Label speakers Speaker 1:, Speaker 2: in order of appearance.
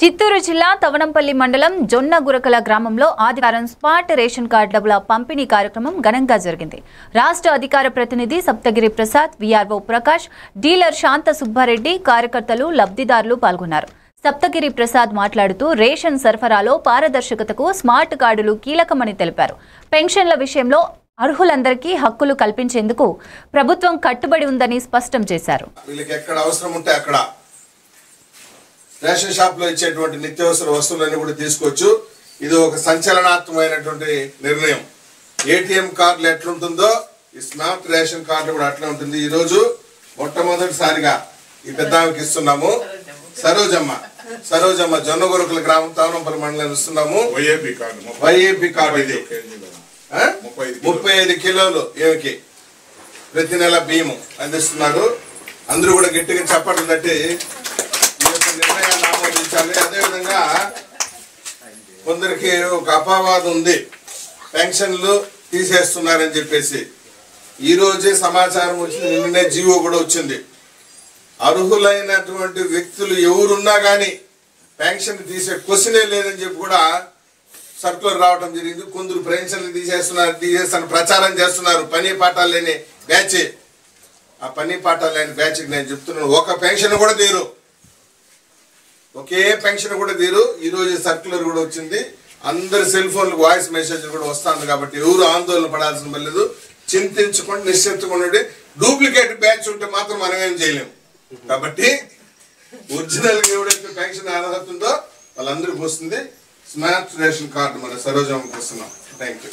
Speaker 1: చిత్తూరు జిల్లా తవనంపల్లి మండలం జొన్నగురకల గ్రామంలో ఆదివారం స్మార్ట్ రేషన్ కార్డుల పంపిణీ కార్యక్రమం ఘనంగా జరిగింది. రాష్ట్ర అధికార ప్రతినిధి సప్తగిరి ప్రసాద్, విఆర్ఓ ప్రకాష్, డీలర్ శాంత సుబ్బారెడ్డి, కార్యకర్తలు, లబ్ధిదారులు పాల్గొన్నారు. సప్తగిరి ప్రసాద్ మాట్లాడుతూ రేషన్ సరఫరాలో పారదర్శకతకు స్మార్ట్ కార్డులు కీలకమని తెలిపారు. పెన్షన్ల విషయంలో అర్హులందరికీ హక్కులు కల్పించేందుకు ప్రభుత్వం కట్టుబడి ఉందని స్పష్టం చేశారు.
Speaker 2: రేషన్ షాప్ లో ఇచ్చేటువంటి నిత్యావసర వస్తువులన్నీ కూడా తీసుకోవచ్చు. ఇది ఒక సంచలనాత్మకమైనటువంటి నిర్ణయం. ఏటీఎం కార్డులు ఎట్లుంటుందో ఈ స్మార్ట్ రేషన్ కార్డు కూడా అట్లా ఉంటుంది. ఈ రోజు మొట్టమొదటిసారిగా ఈ పెద్దామెకి ఇస్తున్నాము. సరోజమ్మ జొన్నగురకల గ్రామం తవనంపల్లి మండలం ఇస్తున్నాము. వైఏపీ కార్డు ఇది 35 కిలోలు ఏమికి ప్రతి నెల బియ్యము అందిస్తున్నారు. అందరూ కూడా గట్టిగా చప్పట్లు తట్టి నిర్ణయాన్ని ఆమోదించాలి. అదేవిధంగా కొందరికి ఒక అపవాదం ఉంది, పెన్షన్లు తీసేస్తున్నారని చెప్పేసి. ఈ రోజే సమాచారం వచ్చింది, నిన్ననే జీవో కూడా వచ్చింది. అర్హులైనటువంటి వ్యక్తులు ఎవరున్నా కానీ పెన్షన్ తీసే క్వశ్చనే లేదని చెప్పి కూడా సర్కులర్ రావడం జరిగింది. కొందరు పెన్షన్లు తీసేస్తున్న ప్రచారం చేస్తున్నారు. పని పాఠాలు లేని బ్యాచ్. ఆ పని పాఠాలు లేని బ్యాచ్కి నేను చెప్తున్నాను, ఒక పెన్షన్ కూడా తీరు, ఒకే పెన్షన్ కూడా తీరు. ఈ రోజు సర్క్యులర్ కూడా వచ్చింది. అందరి సెల్ ఫోన్లకు వాయిస్ మెసేజ్ కూడా వస్తుంది. కాబట్టి ఎవరు ఆందోళన పడాల్సిన పని లేదు. చింతించుకోండి, నిశ్చింతకుండా. డూప్లికేట్ బ్యాచ్ ఉంటే మాత్రం మనం ఏం చేయలేము. కాబట్టి ఒరిజినల్ గా ఎవడైతే పెన్షన్ అర్హత ఉందో వాళ్ళందరికీ వస్తుంది. స్మార్ట్ రేషన్ కార్డు మన సరోజమ్మకి వస్తున్నాం. Thank you.